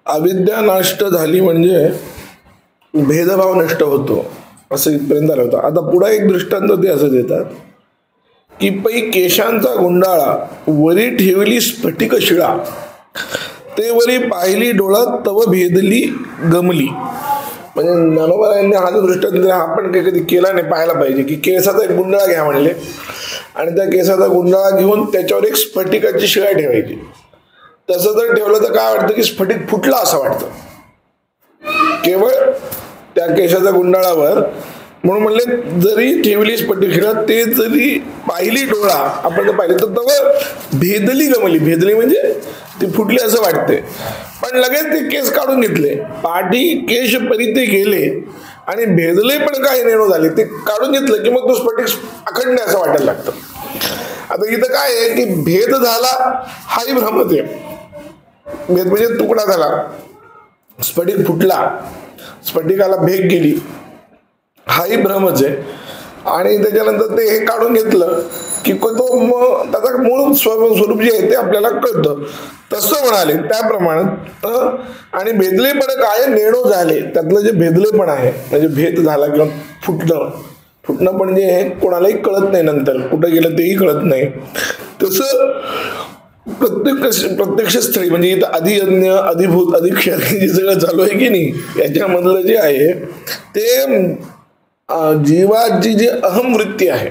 अविद्या नष्ट झाली म्हणजे भेदभाव नष्ट होतो असं इथपर्यंत आलं होतं. आता पुढे एक दृष्टांत ते असं देतात की पै केशांचा गुंडाळा वरी ठेवली स्फटिक शिळा ते वरी पाहिली डोळा तव भेदली गमली. म्हणजे ज्ञानोबा हा जो दृष्टांत आपण काही कधी केला नाही, पाहायला पाहिजे की केसाचा एक गुंडाळा घ्या म्हणले आणि त्या केसाचा गुंडाळा घेऊन त्याच्यावर एक स्फटिकाची शिळा ठेवायची. तसं जर ठेवलं तर काय वाटतं की स्फटिक फुटला असं वाटतं केवळ त्या केशाच्या गुंडाळावर. म्हणून म्हणले जरी ठेवली स्फटिक शिळा ते जरी पाहिली डोळा आपण पाहिलं तर तव भेदली गमली. भेदली म्हणजे ती फुटली असं वाटते. पण लगेच ते केस काढून घेतले, पाठी केश परिते गेले आणि भेदले पण काही नेणू झाले. ते काढून घेतलं की मग तो स्फटिक अखंड असं वाटायला लागतं. आता इथं काय आहे की भेद झाला हाही भ्रमच आहे. भेद म्हणजे तुकडा झाला, स्फटिक फुटला, स्फटिकाला भेग गेली, हाही भ्रमच आहे. आणि त्याच्यानंतर ते हे काढून घेतलं की तो मग त्याचा मूळ स्वरूप जे आहे ते आपल्याला कळतं. तसं म्हणाले त्याप्रमाणे. आणि भेदलेपण काय नेणू झाले, त्यातलं जे भेदलेपण आहे म्हणजे भेद झाला किंवा फुटणं पण जे हे कोणालाही कळत नाही, नंतर कुठं गेलं तेही कळत नाही. तसं प्रत्यक्ष स्थळी म्हणजे इथं अधियज्ञ अधिभूत अधिक्षर जे सगळं चालू आहे की नाही, याच्यामधलं जे आहे ते जीवाची जी अहम वृत्ती आहे,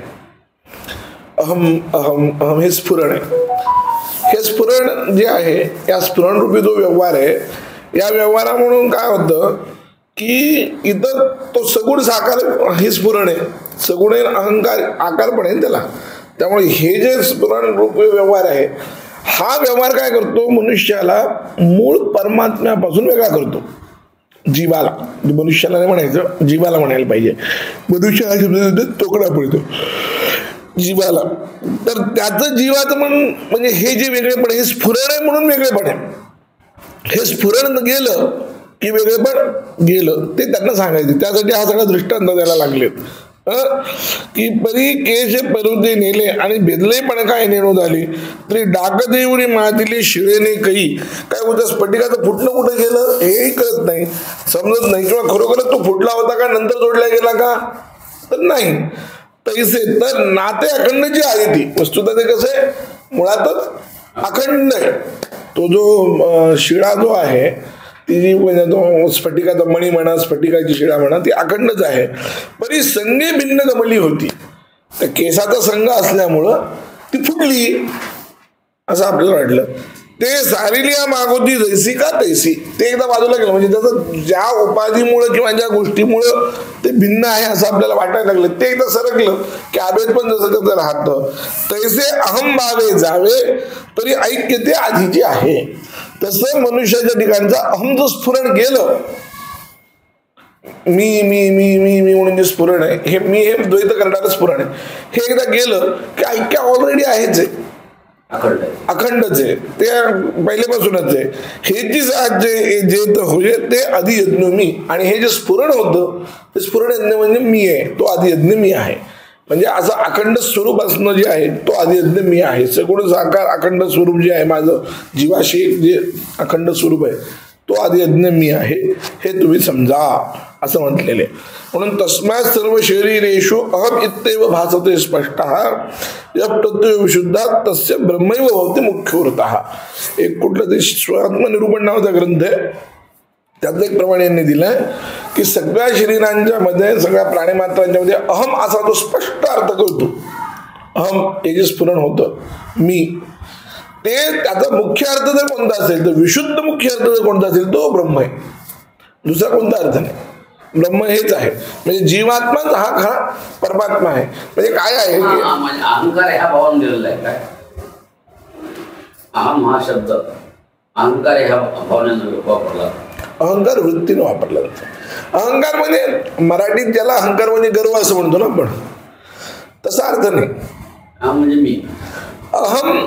अहम अहम अहम हे स्फुरण आहे. हे स्फुरण जे आहे या स्फुरण रूपी जो व्यवहार आहे, या व्यवहारा म्हणून काय होतं की इथं तो सगुण साकार हे स्फुरण आहे. सगुण अहंकार आकार पण आहे त्याला. त्यामुळे हे जे स्फुरण रूपी व्यवहार आहे हा व्यवहार काय करतो, मनुष्याला मूळ परमात्म्यापासून वेगळा करतो. जीवाला, मनुष्याला नाही म्हणायचं, जीवाला म्हणायला पाहिजे. मनुष्य हा शब्द तोकडा पडतो जीवाला. तर त्याचं जीवाचं म्हणजे हे जे वेगळेपण हे स्फुरण आहे म्हणून वेगळेपण आहे. हे स्फुरण गेलं की वेगळेपण गेलं ते त्यांना सांगायचे. त्यासाठी हा सगळा दृष्टांत द्यायला लागलेत की परी केश परुते नेले आणि भेदले पण काय नेणू झाली तरी डाकदेवरी मातिले शिळेने कई. काय होतं, स्फटिकाचं फुटणं कुठं गेलं हेही कळत नाही, समजत नाही. किंवा खरोखरच तो फुटला होता का नंतर जोडला गेला का, तर नाही. तैसे तर नाते अखंड जी आहे ती वस्तुतः ते कसं आहे, मुळातच अखंड आहे. तो जो शिळा जो आहे ती जी तो स्फटिकाचा मणी म्हणा, स्फटिकाची शिळा म्हणा, ती अखंडच आहे. परी संगे भिन्न गमली होती. तर केसाचा संघ असल्यामुळं ती फुटली असं आपल्याला वाटलं. ते सारिलिया मागोती जैसी का तैसी, ते एकदा बाजूला गेलं. म्हणजे त्याचं ज्या उपाधीमुळे किंवा ज्या गोष्टीमुळं ते भिन्न आहे असं आपल्याला वाटायला लागलं, ते एकदा सरकलं की अभेद पण जसं कसं राहतं. तैसे अहम भावे जावे तरी ऐक्य ते आधीचे आहे. तसं मनुष्याच्या ठिकाणचं अहम जो स्फुरण गेलं, मी मी मी मी मी म्हणून जे स्फुरण आहे हे मी हे द्वैत करणारं स्फुरण आहे, हे एकदा गेलं की ऐक्य ऑलरेडी आहेच आहे, अखंडच आहे, ते पहिल्यापासूनच आहे. हे जी जे होते ते अधियज्ञ मी. आणि हे जे स्फुरण होतं ते स्फुरण यज्ञ म्हणजे मी आहे, तो अधियज्ञ मी आहे. म्हणजे असं अखंड स्वरूप असणं जे आहे तो अधियज्ञ मी आहे. सगुण साकार अखंड स्वरूप जे आहे माझं जीवाशी जे अखंड स्वरूप आहे तो आदियज्ञ मी आहे, हे तुम्ही समजा असं म्हटलेले. म्हणून तस्मात सर्व शरीरेषु अहम इत्येव भासते स्पष्टः यत्तत्व विशुद्धात् तस्य ब्रह्मैव भवति मुख्यवृत्तः. एक कुठलं ते स्वात्मनिरूपण नावाचा ग्रंथ आहे, त्यातलं एक प्रमाण यांनी दिलंय की सगळ्या शरीरांच्या मध्ये, सगळ्या प्राणीमात्रांच्या मध्ये अहम असा तो स्पष्ट अर्थ करतो. अहम हे जे स्फुरण होतं मी, ते त्याचा मुख्य अर्थ जर कोणता असेल तर विशुद्ध मुख्य अर्थ जर कोणता असेल तो ब्रह्म आहे, दुसरा कोणता अर्थ नाही. ब्रह्म हेच आहे. म्हणजे जीवात्माच हा खरा परमात्मा आहे. म्हणजे काय आहे की अहंकार ह्या भावाने दिलेला आहे. काय अहम हा शब्द अहंकार ह्या भावनेने वापरला, अहंकार वृत्तीने वापरला जातो. अहंकार म्हणजे मराठीत ज्याला अहंकार म्हणजे गर्व असं म्हणतो ना आपण, तसा अर्थ नाही. म्हणजे मी अहम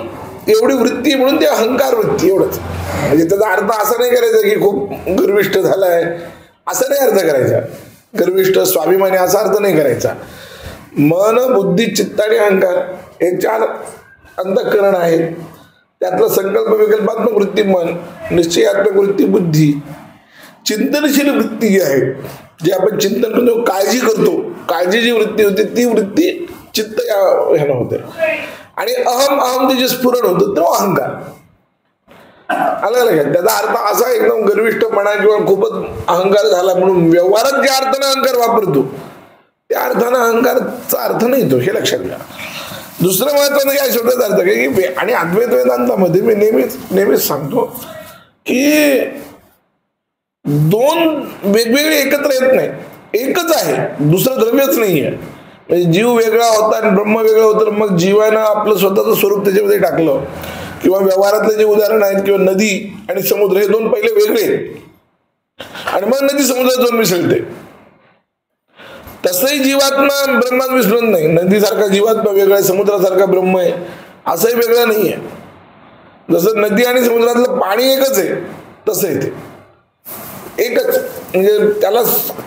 एवढी वृत्ती म्हणून ते अहंकार वृत्ती एवढंच. म्हणजे त्याचा अर्थ असा नाही करायचा की खूप गर्विष्ठ झालाय असं नाही अर्थ करायचा. गर्विष्ठ स्वाभिमानी असा अर्थ नाही करायचा. मन बुद्धी चित्त आणि अहंकार हे चार अंतःकरण आहेत. त्यातलं संकल्प विकल्पात्मक वृत्ती मन, निश्चयात्मक वृत्ती बुद्धी, चिंतनशील वृत्ती जी आहे, जे आपण चिंतन करतो, काळजी करतो, काळजीची वृत्ती होती, ती वृत्ती चित्त या ह्यानं होते. आणि अहम अहम जे स्फुरण होतं तो अहंकार. आलं लक्षात? त्याचा अर्थ असा एकदम गर्विष्ठपणा किंवा खूपच अहंकार झाला म्हणून व्यवहारात ज्या अर्थानं अहंकार वापरतो त्या अर्थानं अहंकाराचा अर्थ नाही तो, हे लक्षात घ्या. दुसरं महत्वाचं काय शब्दाचा अर्थ काय की, आणि अद्वैत वेदांतामध्ये मी नेहमीच सांगतो की दोन वेगवेगळे एकत्र येत नाही, एकच आहे, दुसरं द्रव्यच नाही आहे. म्हणजे जीव वेगळा होता आणि ब्रह्म वेगळं होतं, मग जीवानं आपलं स्वतःचं स्वरूप त्याच्यामध्ये टाकलं. किंवा व्यवहारातले जे उदाहरण आहेत, किंवा नदी आणि समुद्र हे दोन पहिले वेगळे आणि मग नदी समुद्रात जाऊन मिसळते. तसंही जीवात्मा ब्रह्मात मिसळत नाही. नदीसारखा जीवात्मा वेगळा आहे, समुद्रासारखा ब्रह्म आहे असंही वेगळं नाही आहे. जसं नदी आणि समुद्रातलं पाणी एकच आहे तसं आहे ते एकच. म्हणजे त्याला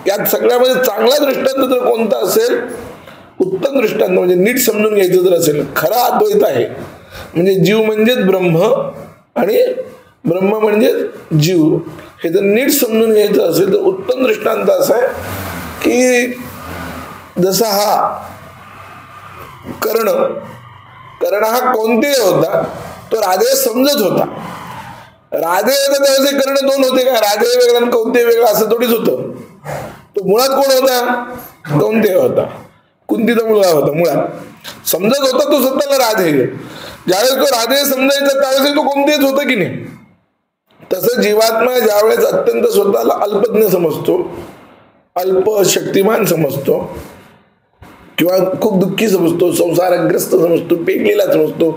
यात सगळ्यामध्ये चांगला दृष्टांत जर कोणता असेल, उत्तम दृष्टांत म्हणजे नीट समजून घ्यायचं जर असेल, खरा अद्वैत आहे म्हणजे जीव म्हणजेच ब्रह्म आणि ब्रह्म म्हणजेच जीव, हे जर नीट समजून घ्यायचं असेल तर उत्तम दृष्टांत असा आहे की जसा हा कर्ण हा कोणतेही होता, तो राधे समजत होता. राधे त्यावेळेस कर्ण दोन होते का? राधे वेगळा आणि कौंतेय वेगळा असं थोडीच होतं. तो मुळात कोण होता? कौंतेय होता, कुंतीचा मुलगा होता. मुळात समजत होता तो स्वतःला राधे. ज्यावेळेस तो राधे समजायचा त्यावेळेस तो कोणतेच होता की नाही. तसं जीवात्मा ज्यावेळेस अत्यंत स्वतःला अल्पज्ञ समजतो, अल्प शक्तिमान समजतो, किंवा खूप दुःखी समजतो, संसारग्रस्त समजतो, पेटलेला समजतो,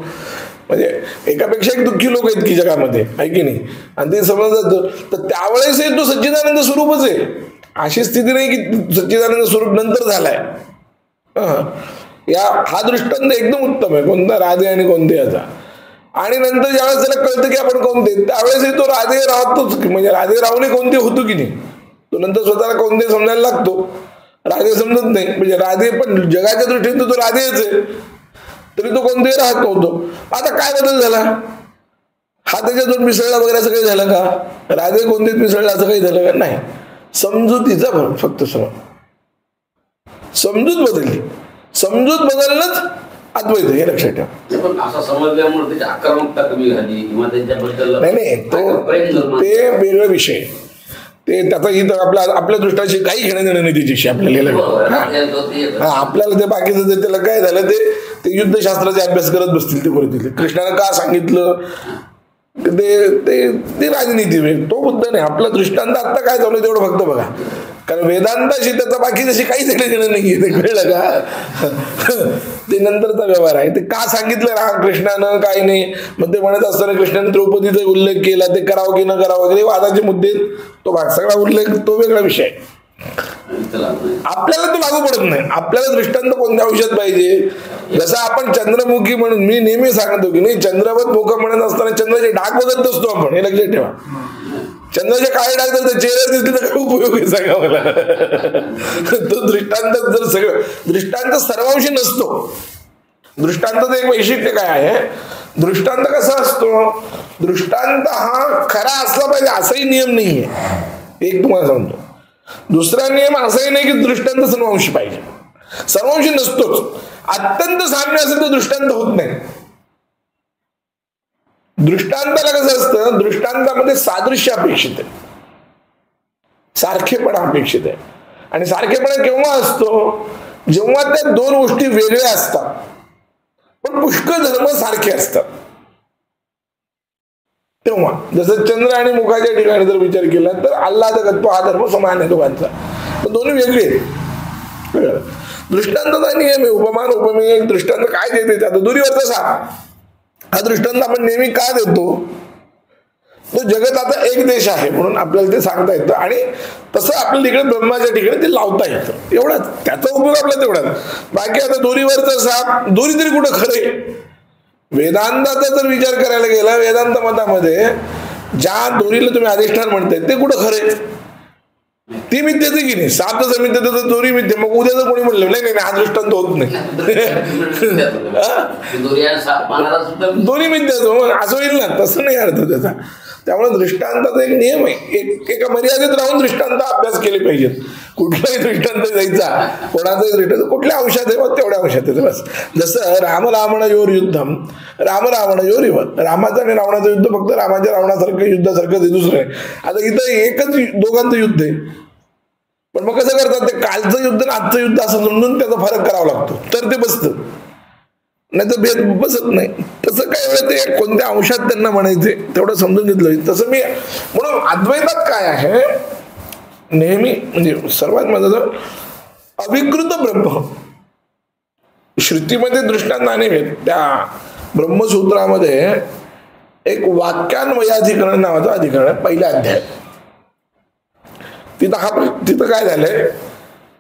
म्हणजे एकापेक्षा एक दुःखी लोक आहेत की जगामध्ये, आहे की नाही, आणि ते समजत तर त्यावेळेस तो सच्चिदानंद स्वरूपच आहे. अशी स्थिती नाही की सच्चिदानंद स्वरूप नंतर झालाय. हा दृष्टांत एकदम उत्तम आहे कोणता? राधे आणि कोणत्याचा. आणि नंतर ज्यावेळेस त्याला कळतं की आपण कोणते, त्यावेळेस तो राधे राहतोच, म्हणजे राधे राहुने कोणते होतो की नाही, तो नंतर स्वतःला कोणते समजायला लागतो. राधे समजत नाही, म्हणजे राधे पण जगाच्या दृष्टीने तो राधेच आहे, तरी तो कोणतेही राहत नव्हतो. आता काय बदल झाला? हा त्याच्यातून मिसळला वगैरे असं काही झालं का? राधे कोणतेच मिसळला असं काही झालं का? नाही. समजुतीचा फरक, फक्त समजूत बदलली. समजूत बदलणंच अद्वैत हे लक्षात ठेवा. पण असं समजल्यामुळे त्याची आक्रमकता कमी झाली किंवा त्याच्याबद्दल नाही ते वेगळा विषय. ते त्याचा इथं आपल्या दृष्टाशी काही घेणं देणं नाही त्याच्याशी आपल्याला. आपल्याला ते बाकीचं त्याला काय झालं ते युद्धशास्त्राचे अभ्यास करत बसतील ते करतील. कृष्णाने का सांगितलं ते राजनीती, तो मुद्दा नाही. आपला दृष्टांत आता काय चालू तेवढं फक्त बघा. कारण वेदांताशी त्याचा बाकी जशी काहीच घेणं नाहीये, ते कळलं का? ते नंतरचा व्यवहार आहे. ते का सांगितलं ना कृष्णानं काय नाही, मग ते म्हणत असताना कृष्णाने द्रौपदीचा उल्लेख केला, ते करावं की न करावं वगैरे वादाचे मुद्दे, तो भाग सगळा उल्लेख तो वेगळा विषय. आपल्याला तो लागू पडत नाही. आपल्याला दृष्टांत कोणत्या आयुष्यात पाहिजे? जसं आपण चंद्रमुखी म्हणून मी नेहमी सांगतो की नाही, चंद्रावत मुख म्हणत असताना चंद्राचे डाग बघत नसतो आपण, हे लक्षात ठेवा. चंद्राचे काळे डाग जर चेहऱ्यात दिसले तर काय उपयोग आहे सांगा मला? तो दृष्टांत जर सगळं दृष्टांत सर्वांशी नसतो. दृष्टांताचं एक वैशिष्ट्य काय आहे? दृष्टांत कसा असतो? दृष्टांत हा खरा असला पाहिजे असाही नियम नाहीये, एक तुम्हाला सांगतो. दुसरा नियम असाही नाही की दृष्टांत सर्वांशी पाहिजे, सर्वांशी नसतोच. अत्यंत साम्य असेल तर दृष्टांत होत नाही. दृष्टांताला कसं असतं? दृष्टांतामध्ये सादृश्य अपेक्षित आहे, सारखेपणा अपेक्षित आहे. आणि सारखेपणा केव्हा असतो? जेव्हा त्या दोन गोष्टी वेगळ्या असतात पण पुष्कळ धर्म सारखे असतात तेव्हा. जसं चंद्र आणि मुखाच्या ठिकाणी जर विचार केला तर आल्हादकत्व हा धर्म समान आहे दोघांचा, पण दोन्ही वेगळे. दृष्टांताचा नियम आहे, उपमान उपमेय. दृष्टांत काय देते? आता दुरीवरचा साप हा दृष्टांत आपण नेहमी का देतो? तो जगत आता एक देश आहे म्हणून आपल्याला ते सांगता येतं, आणि तसं आपल्या तिकडे ब्रह्माच्या ठिकाणी ते लावता येतं. एवढाच त्याचा उपयोग आपला तेवढाच. बाकी आता दोरीवरचा साप, दोरी तरी कुठं खरे? वेदांताचा जर विचार करायला गेला, वेदांत मतामध्ये ज्या दोरीला तुम्ही अधिष्ठान म्हणताय ते कुठं खरे? ती मिथ्याच की नाही. 7 मिथ्या तर चोरी मिथ्या. मग उद्या जर कोणी म्हणलं नाही नाही हा दृष्टांत होत नाही दोन्ही मिथ्याच असं होईल ना. तसं नाही अर्थ त्याचा. त्यामुळे दृष्टांताचा एक नियम आहे. एका मर्यादेत राहून दृष्टांत अभ्यास केले पाहिजेत. कुठलाही दृष्टांत द्यायचा कोणाचाही दृष्टांत कुठल्या अंशात आहे मग तेवढ्या अंशात आहे बस. जसं राम रावणयोर युद्धम राम रावणयोर युद्ध. रामाचं आणि रावणाचं युद्ध फक्त रामाच्या रावणासारखं युद्धासारखं ते दुसरं आहे. आता इथं एकच दोघांचं युद्ध आहे. पण मग कसं करतात ते कालचं युद्ध आणि आजचं युद्ध असं समजून त्याचा फरक करावा लागतो तर ते बसतं. नाही तर भेद बसत नाही. तसं काय वेळ ते कोणत्या अंशात त्यांना म्हणायचे तेवढं समजून घेतलं. तसं मी म्हणून अद्वैतात काय आहे नेहमी म्हणजे सर्वात महत्वाचं अविकृत ब्रह्म. श्रुतीमध्ये दृष्टांत आणि त्या ब्रह्मसूत्रामध्ये एक वाक्यान्वयाधिकरण नावाचं अधिकरण आहे. पहिल्या अध्याय तिथं काय झालंय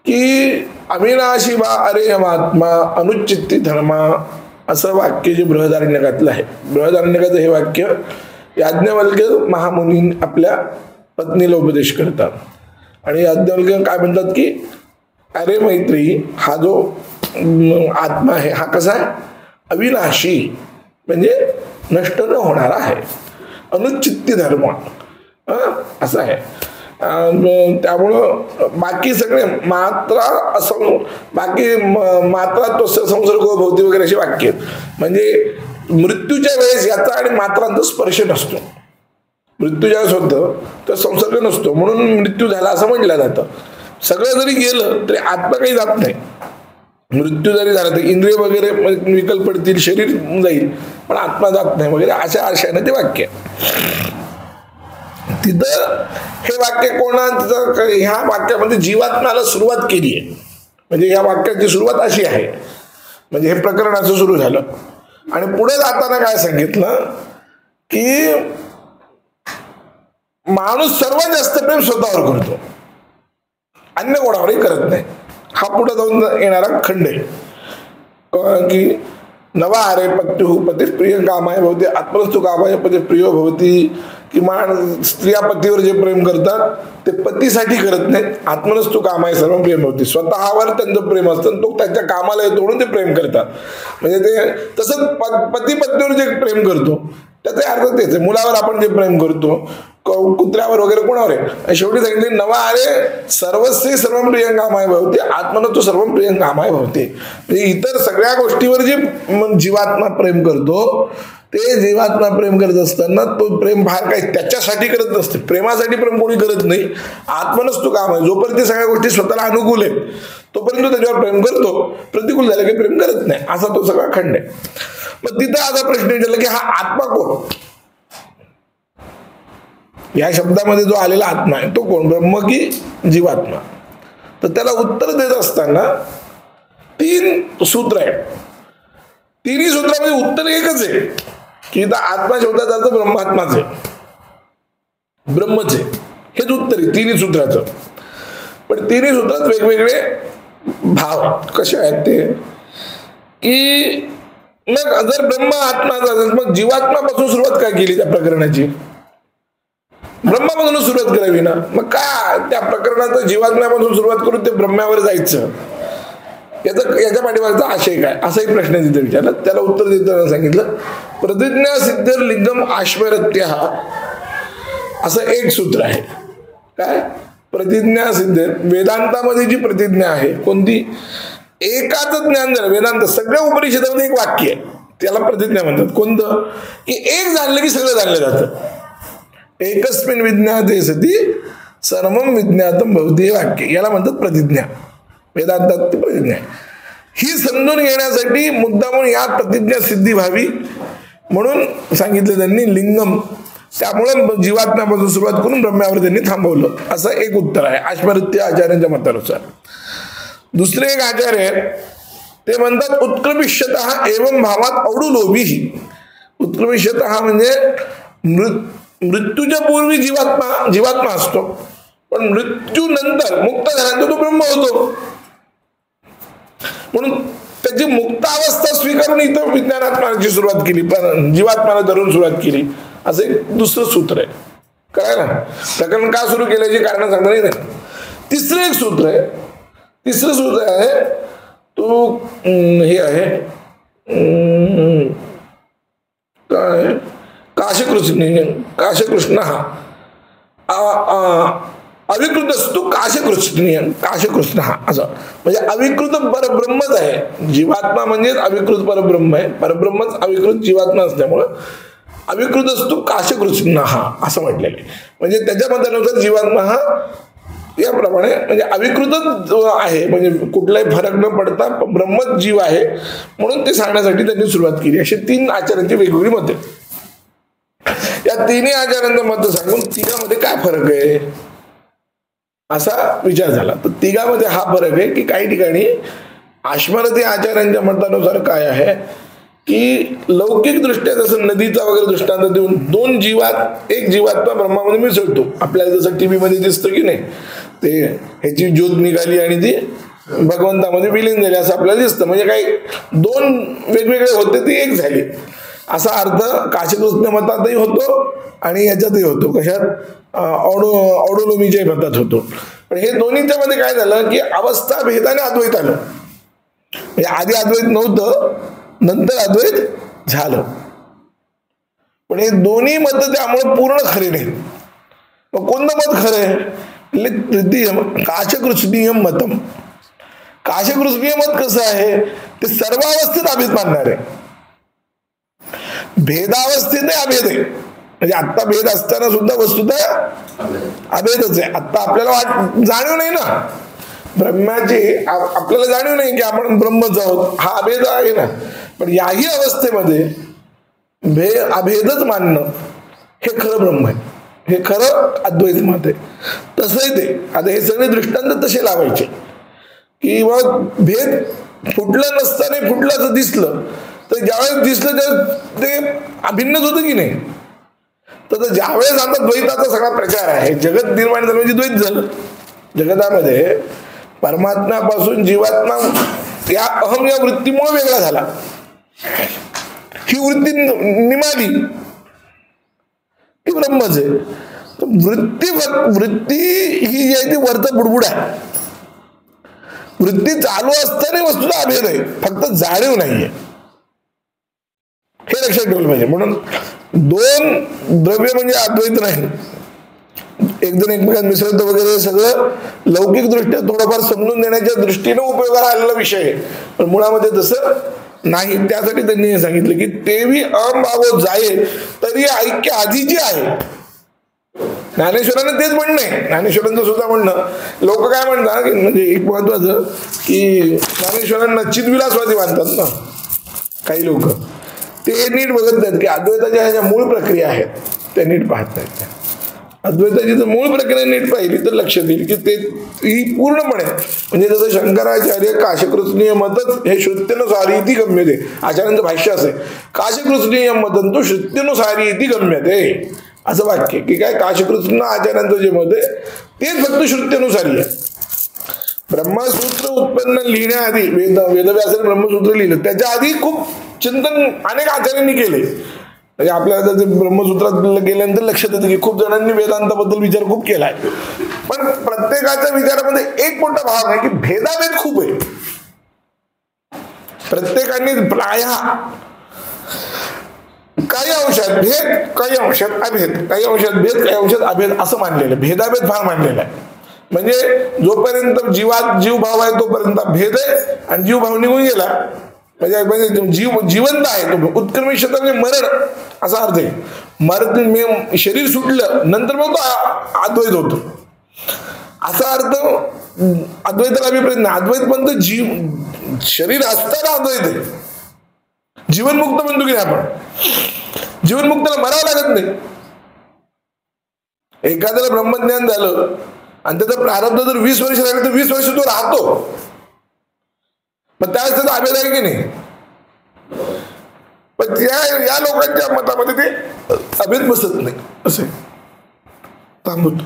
की अविनाशी वा अरे महात्मा अनुचित्ती धर्मा असं वाक्य जे बृहदारण्यकातलं आहे. बृहदारण्यकाचं हे वाक्य याज्ञवल्क्य महामुनी आपल्या पत्नीला उपदेश करतात. आणि याज्ञवल्क्य काय म्हणतात की अरे मैत्री हा जो आत्मा आहे हा कसा आहे अविनाशी म्हणजे नष्ट न होणारा आहे. अनुचित्ती धर्म असा आहे. त्यामुळं बाकी सगळे मात्रा असं बाकी मात्रा तो संसर्ग भोवती वगैरे अशी वाक्य म्हणजे मृत्यूच्या वेळेस याचा आणि मात्रांचा स्पर्श नसतो. मृत्यू ज्यावेळेस होतं तर संसर्ग नसतो म्हणून मृत्यू झाला असं म्हटलं जातं. सगळं जरी गेलं तरी आत्मा काही जात नाही. मृत्यू जरी झाला तर इंद्रिय वगैरे विकल पडतील शरीर जाईल पण आत्मा जात नाही वगैरे अशा आशयाने ते वाक्य. तिथं हे वाक्य कोणाचं ह्या वाक्यामध्ये जीवात्म्याला सुरुवात केली आहे. म्हणजे या वाक्याची सुरुवात अशी आहे म्हणजे हे प्रकरण असं सुरू झालं आणि पुढे जाताना काय सांगितलं की माणूस सर्वात जास्त प्रेम स्वतःवर करतो अन्य कोणावरही करत नाही. हा पुढे जाऊन येणारा खंड आहे की नवा अरे पत्यु पती प्रिय कामाय भवती आत्मस्तु कामाय पती प्रियो भवती. किमान स्त्रिया पतीवर जे प्रेम करतात ते पतीसाठी करत नाहीत. आत्मनस्तु कामाय सर्व प्रेम होती. स्वतःवर त्यांचं प्रेम असतं तो त्यांच्या कामाला तोडून ते प्रेम करतात. म्हणजे ते तसंच पती पत्नीवर जे प्रेम करतो त्याचा अर्थ तेच आहे. मुलावर आपण जे प्रेम करतो कुत्र्यावर वगैरे कोणावर आहे. शेवटी सांगितले नवा अरे सर्वस्वी सर्व प्रियंकामाय भवते आत्मनस्तु सर्व प्रियंकामाय भवते. म्हणजे इतर सगळ्या गोष्टीवर जे जीवात्मा प्रेम करतो ते जीवात्मा प्रेम करत असताना तो प्रेम फार काही त्याच्यासाठी करत नसते. प्रेमासाठी प्रेम कोणी करत नाही. आत्मनस्तु काम आहे. जोपर्यंत सगळ्या गोष्टी स्वतःला अनुकूल आहेत तोपर्यंत त्याच्यावर प्रेम करतो. प्रतिकूल झालं की प्रेम करत नाही असा तो सगळा खंड आहे. मग तिथं असा प्रश्न विचारला की हा आत्मा कोण. या शब्दामध्ये जो आलेला आत्मा आहे तो कोण ब्रह्म की जीवात्मा. तर त्याला उत्तर देत असताना 3 सूत्र आहेत. तिन्ही सूत्रामध्ये उत्तर एकच आहे की आत्मा शब्दाचा अर्थ ब्रह्मात्माच आहे ब्रह्मच आहे हेच उत्तर आहे तिन्ही सूत्राचं. पण तिन्ही सूत्रात वेगवेगळे भाव कसे आहेत ते की मग जर ब्रह्म आत्माचा असेल मग जीवात्मापासून सुरुवात काय केली त्या प्रकरणाची. ब्रह्मापासून सुरुवात करावी ना. मग काय त्या प्रकरणाचं जीवात्म्यापासून सुरुवात करून ते ब्रह्म्यावर जायचं याच्या पाठीमागचा आशय काय असाही प्रश्न तिथे विचारला. त्याला उत्तर देताना सांगितलं प्रतिज्ञा सिद्ध लिंगम आश्वरत्य असं एक सूत्र आहे. काय प्रतिज्ञा सिद्ध वेदांतामध्ये जी प्रतिज्ञा आहे कोणती एकाच ज्ञान झालं. वेदांत सगळ्या उपनिषदामध्ये एक वाक्य आहे त्याला प्रतिज्ञा म्हणतात. कोणतं की एक जाणलं की सगळं जाणलं जातं. एकस्मिन् विज्ञाते सती सर्वं विज्ञातम भवती वाक्य याला म्हणतात प्रतिज्ञा. वेदांतात प्रतिज्ञा ही समजून घेण्यासाठी मुद्दा म्हणून या प्रतिज्ञा सिद्धी व्हावी म्हणून सांगितलं त्यांनी लिंगम. त्यामुळे जीवात्म्यापासून सुरुवात करून ब्रह्म्यावर त्यांनी थांबवलं असं एक उत्तर आहे आश्वरत्य आचार्यांच्या मतानुसार. दुसरे एक आचार्य ते म्हणतात उत्कृमिष्यतः एवं भावात अवडू लोभीही. उत्कृमिष्यतः म्हणजे मृत्यूच्या पूर्वी जीवात्मा असतो पण मृत्यू नंतर मुक्त झाल्यानंतर तो ब्रह्म होतो. म्हणून त्याची मुक्त अवस्था स्वीकारून इथं विज्ञानात्माची सुरुवात केली पण जीवात्म्याला धरून सुरुवात केली असं एक दुसरं सूत्र आहे. कळायला प्रकरण का सुरू केल्याची कारण सांगता नाही. तिसरं एक सूत्र आहे, तिसरं सूत्र आहे तो हे आहे काय, काशकृष्ण हा अविकृत असतो काशकृष्ण हा असं, म्हणजे अविकृत परब्रह्मच आहे जीवात्मा, म्हणजे अविकृत परब्रह्म आहे, परब्रह्मच अविकृत जीवात्मा असल्यामुळं अविकृत असतो काशकृष्ण हा असं म्हटलेलं आहे. म्हणजे त्याच्या मतानुसार जीवात्मा हा याप्रमाणे म्हणजे अविकृतच आहे, म्हणजे कुठलाही फरक न पडता ब्रह्मच जीव आहे, म्हणून ते सांगण्यासाठी त्यांनी सुरुवात केली. अशी 3 आचार्यांची वेगवेगळी मते. या 3 आचार्यांचं मत सांगून तिघामध्ये काय फरक आहे असा विचार झाला. तर तिघामध्ये हा फरक आहे की काही ठिकाणी आश्मरती आचार्यांच्या मतानुसार काय आहे की लौकिक दृष्ट्या जसं नदीचा वगैरे दृष्टांत देऊन 2 जीवात एक जीवात्मा ब्रह्मामध्ये मिसळतो. आपल्याला जसं टीव्ही मध्ये दिसतं की नाही, ते ह्याची ज्योत निघाली आणि ती भगवंतामध्ये विलीन झाली असं आपल्याला दिसतं. म्हणजे काही 2 वेगवेगळे होते ती एक झाली असा अर्थ काशकृष्ण मतातही होतो आणि याच्यातही होतो. कशात औडुलोमीच्या मतात होतो. पण हे दोन्हीच्या मध्ये काय झालं की अवस्था भेदाने अद्वैत आलं. म्हणजे आधी अद्वैत नव्हतं, नंतर अद्वैत झालं. पण हे दोन्ही मत त्यामुळे पूर्ण खरे नाही. मग कोणतं मत खरं आहे? तृतीय काशकृष्णीय मतम. काशकृष्णीय मत कसं आहे ते सर्वावस्थेत अभेद मानणार आहे, भेदावस्थेत अभेद आहे. म्हणजे आत्ता भेद असताना सुद्धा वस्तुतः अभेदच आहे. आत्ता आपल्याला जाणीव नाही ना ब्रह्माची, आपल्याला जाणीव नाही की आपण ब्रह्मच आहोत, हा अभेद आहे ना. पण याही अवस्थेमध्ये अभेदच मानणं हे खरं ब्रह्म आहे, हे खरं अद्वैत मत आहे. तसंही ते आता हे सगळे दृष्टांत तसे लावायचे की मग भेद फुटलं नसताना फुटलं असं दिसलं तर ज्यावेळेस दिसलं त्या ते अभिन्नच होतं की नाही. तर ज्यावेळेस आता द्वैताचा सगळा प्रचार आहे, जगत निर्माण झालं म्हणजे द्वैत झालं. जगतामध्ये परमात्म्यापासून जीवात्मा या अहम या वृत्तीमुळे वेगळा झाला. ही वृत्ती निमाली ती ब्रह्मच आहे. वृत्ती ही जी आहे ती वरचं बुडबुड आहे. वृत्ती चालू असताना वस्तूचा अभेद आहे, फक्त जाणीव नाहीये, हे लक्षात ठेवलं पाहिजे. म्हणून 2 द्रव्य म्हणजे अद्वैत नाही. एक जण एकमेकांत मिसळत वगैरे सगळं लौकिक दृष्ट्या थोडंफार समजून देण्याच्या दृष्टीने उपयोगाला आलेला विषय आहे, पण मुळामध्ये तसं नाही. त्यासाठी त्यांनी हे सांगितलं की तेवी अभाव जाये तरी ऐक्य आधीची आहे. ज्ञानेश्वरांना तेच म्हणणं आहे. ज्ञानेश्वरांचं सुद्धा म्हणणं, लोक काय म्हणतात की म्हणजे एक महत्वाचं की ज्ञानेश्वरांना चितविलासवादी मानतात ना काही लोक, ते नीट बघत नाहीत की अद्वैताच्या ह्या ज्या मूळ प्रक्रिया आहेत त्या नीट पाहत नाहीत. अद्वैताची जर मूळ प्रक्रिया नीट पाहिली तर लक्षात येईल की ते ही पूर्णपणे म्हणजे जसं शंकराचार्य काशकृष्णीय मतच हे श्रुत्यनुसारी इति गम्यते, आचार्यांचं भाष्य असे काशकृष्णीय मतन तो श्रुत्यनुसारी इति गम्यते असं वाक्य की काय काशकृष्ण आचार्यांचं जे मत आहे तेच फक्त श्रुत्यनुसारी आहे. ब्रह्मसूत्र उत्पन्न लिहिण्याआधी वेदव्यासाने ब्रह्मसूत्र लिहिलं, त्याच्या आधी खूप चिंतन अनेक आचार्यांनी केले. म्हणजे आपल्याला ते ब्रह्मसूत्रात गेल्यानंतर लक्षात येतं की खूप जणांनी वेदांताबद्दल विचार खूप केलाय. पण प्रत्येकाच्या विचारामध्ये एक मोठा भाग आहे की भेदाभेद खूप आहे. प्रत्येकाने प्राय काही अंशात भेद, काही अंशात अभेद, काही अंशात भेद, काही अंशात अभेद असं मानलेलं, भेदाभेद फार मानलेला आहे. म्हणजे जोपर्यंत जीवात जीवभाव आहे तोपर्यंत भेद आहे, आणि जीवभाव निघून गेला म्हणजे जीव जिवंत आहे तो उत्क्रमिष्यता म्हणजे मरण असा अर्थ आहे. मरण शरीर सुटलं नंतर मग तो अद्वैत होतो असा अर्थ अद्वैताला अभिप्रेत नाही. अद्वैत म्हणतो जीव शरीर असताना अद्वैत आहे. जीवनमुक्त म्हणतो की नाही आपण, जीवनमुक्ताला मरावं लागत नाही. एखाद्याला ब्रह्मज्ञान झालं आणि त्याचं प्रारब्ध जर 20 वर्ष राहिलं तर 20 वर्ष तो राहतो, पण त्यावेळेस त्याचा अभेद आहे की नाही. पण या लोकांच्या मतामध्ये ते अभेद बसत नाही. असे थांबतो.